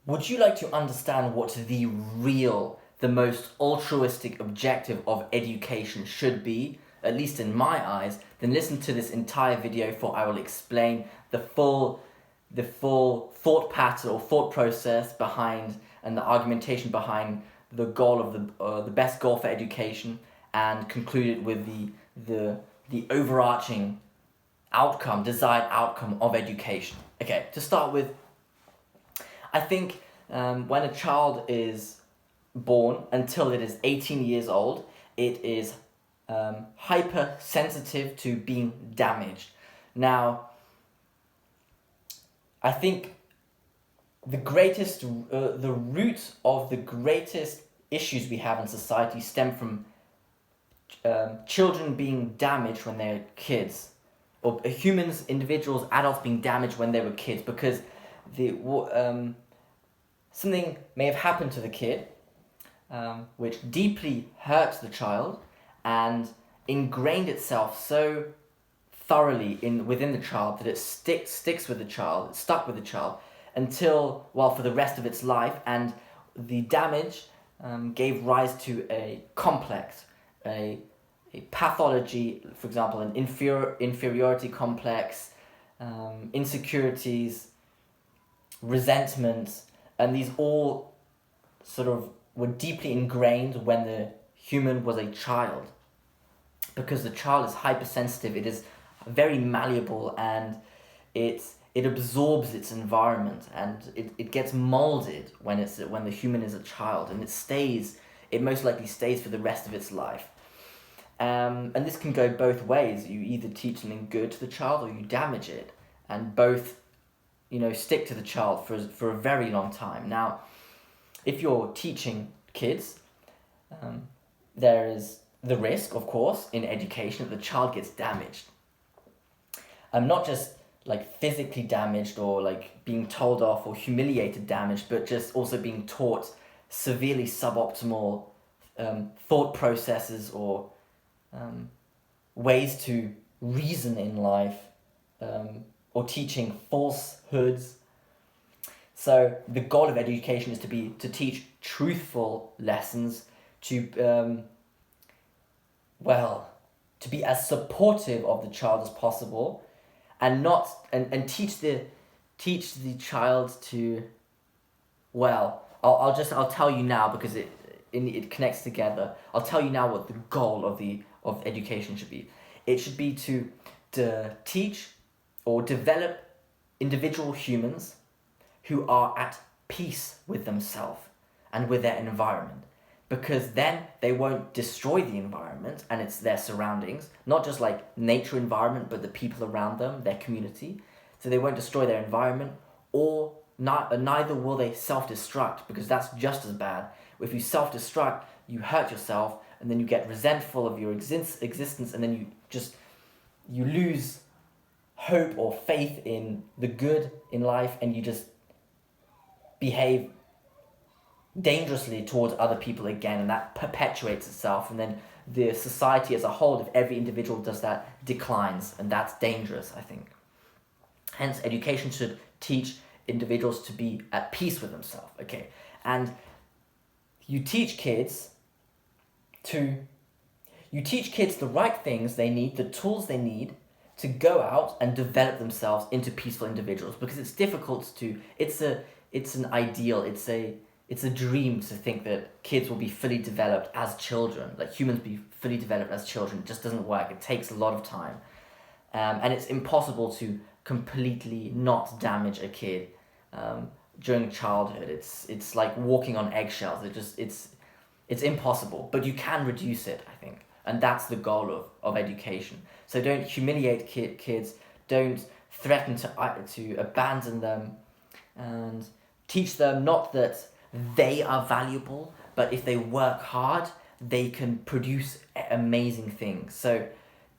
Would you like to understand what the most altruistic objective of education should be, at least in my eyes? Then listen to this entire video, for I will explain the full thought pattern or thought process behind and the argumentation behind the goal of the best goal for education, and conclude it with the overarching desired outcome of education. Okay, to start with, I think when a child is born until it is 18 years old, it is hypersensitive to being damaged. Now, I think the root of the greatest issues we have in society stem from children being damaged when they're kids, or humans, individuals, adults being damaged when they were kids, because something may have happened to the kid, which deeply hurt the child and ingrained itself so thoroughly within the child that it sticks with the child, it's stuck with the child for the rest of its life. And the damage gave rise to a complex, a pathology, for example, an inferiority complex, insecurities, resentment, and these all sort of were deeply ingrained when the human was a child. Because the child is hypersensitive, it is very malleable, and it absorbs its environment, and it gets molded when the human is a child, and it most likely stays for the rest of its life. And this can go both ways. You either teach something good to the child or you damage it, and both stick to the child for a very long time. Now, if you're teaching kids, there is the risk, of course, in education that the child gets damaged. Not just like physically damaged or like being told off or humiliated damaged, but just also being taught severely suboptimal thought processes or ways to reason in life, or teaching falsehoods. So the goal of education is to teach truthful lessons, to be as supportive of the child as possible, and teach the child to, I'll tell you now, because it connects together. I'll tell you now what the goal of education should be. It should be to teach or develop individual humans who are at peace with themselves and with their environment, because then they won't destroy the environment and it's their surroundings, not just like nature environment, but the people around them, their community. So they won't destroy their environment, or neither will they self-destruct, because that's just as bad. If you self-destruct, you hurt yourself, and then you get resentful of your existence, and then you lose hope or faith in the good in life, and you just behave dangerously towards other people again, and that perpetuates itself, and then the society as a whole, if every individual does that, declines, and that's dangerous, I think. Hence, education should teach individuals to be at peace with themselves, okay? And you teach kids the right things they need, the tools they need to go out and develop themselves into peaceful individuals, because it's difficult it's an ideal, it's a dream to think that kids will be fully developed as children, like humans be fully developed as children. It just doesn't work. It takes a lot of time. And it's impossible to completely not damage a kid during childhood. It's like walking on eggshells. It's impossible, but you can reduce it, I think. And that's the goal of education. So don't humiliate kids, don't threaten to abandon them, and teach them not that they are valuable, but if they work hard, they can produce amazing things. So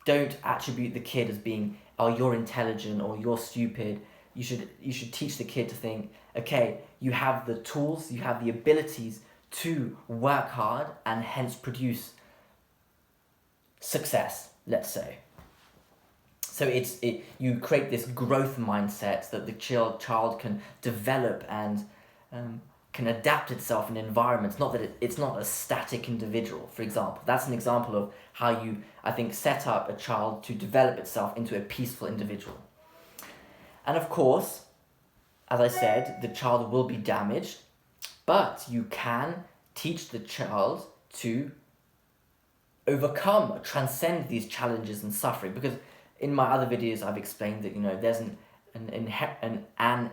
don't attribute the kid as being, oh, you're intelligent or you're stupid. You should teach the kid to think, okay, you have the tools, you have the abilities to work hard and hence produce success, let's say. So you create this growth mindset that the child can develop and can adapt itself in environments. Not that it's not a static individual, for example. That's an example of how you, I think, set up a child to develop itself into a peaceful individual. And of course, as I said, the child will be damaged, but you can teach the child to overcome, transcend these challenges and suffering. Because in my other videos, I've explained that, there's an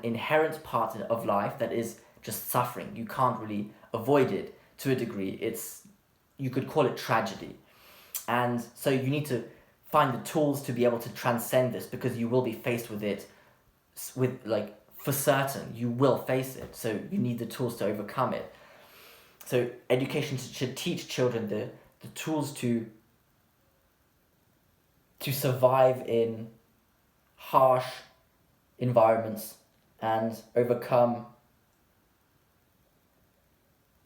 inherent part of life that is just suffering. You can't really avoid it to a degree. You could call it tragedy. And so you need to find the tools to be able to transcend this, because you will be faced with it, for certain, you will face it. So you need the tools to overcome it. So education should teach children the tools to survive in harsh environments and overcome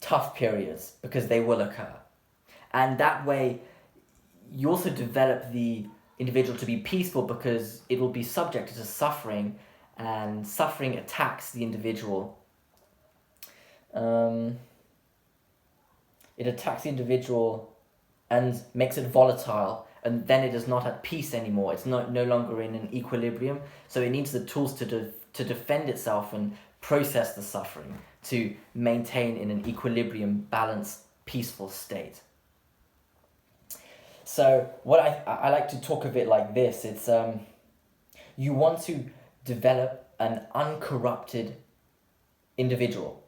tough periods, because they will occur. And that way, you also develop the individual to be peaceful, because it will be subjected to suffering, and suffering attacks the individual. It attacks the individual and makes it volatile, and then it is not at peace anymore. It's no longer in an equilibrium, so it needs the tools to defend itself and process the suffering to maintain in an equilibrium, balanced, peaceful state. So what I like to talk of it like this. It's you want to develop an uncorrupted individual.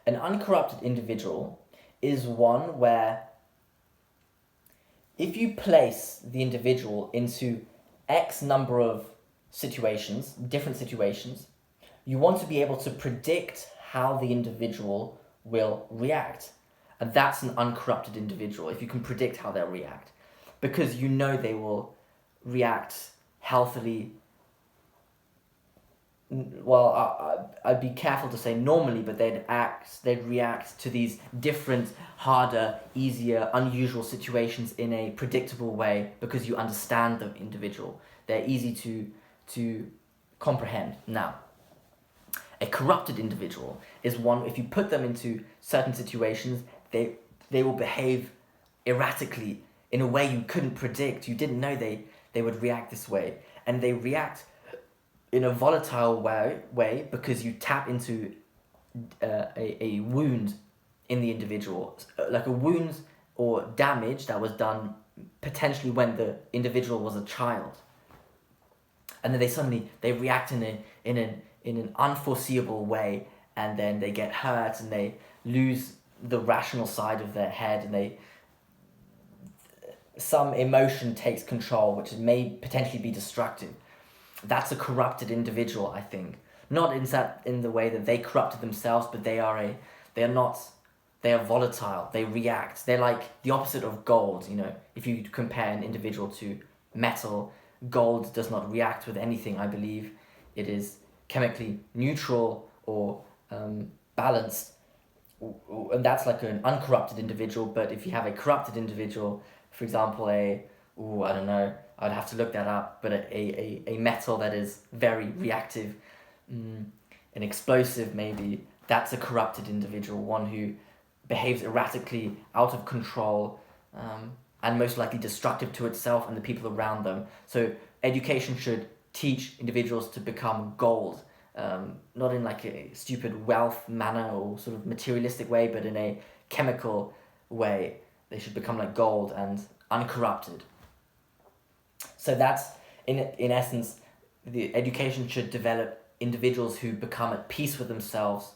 An uncorrupted individual is one where, if you place the individual into X number of situations, different situations, you want to be able to predict how the individual will react. And that's an uncorrupted individual, if you can predict how they'll react. Because they will react healthily. Well, I'd be careful to say normally, but they'd react to these different, harder, easier, unusual situations in a predictable way, because you understand the individual. They're easy to comprehend. Now, a corrupted individual is one, if you put them into certain situations, they will behave erratically in a way you couldn't predict. You didn't know they would react this way. And they react in a volatile way because you tap into a wound in the individual, like a wound or damage that was done potentially when the individual was a child. And then they react in an unforeseeable way, and then they get hurt and they lose the rational side of their head, and some emotion takes control, which may potentially be destructive. That's a corrupted individual, I think. Not in the way that they corrupted themselves, but they are volatile. They react. They're like the opposite of gold. If you compare an individual to metal, gold does not react with anything, I believe. It is chemically neutral or balanced, and that's like an uncorrupted individual. But if you have a corrupted individual, for example, I don't know, I'd have to look that up, but a metal that is very reactive, an explosive maybe, that's a corrupted individual, one who behaves erratically, out of control, and most likely destructive to itself and the people around them. So education should teach individuals to become gold, not in like a stupid wealth manner or sort of materialistic way, but in a chemical way. They should become like gold and uncorrupted. So that's, in essence, the education should develop individuals who become at peace with themselves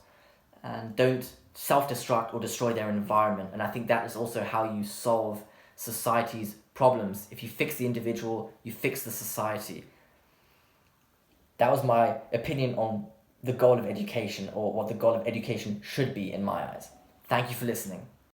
and don't self-destruct or destroy their environment. And I think that is also how you solve society's problems. If you fix the individual, you fix the society. That was my opinion on the goal of education, or what the goal of education should be in my eyes. Thank you for listening.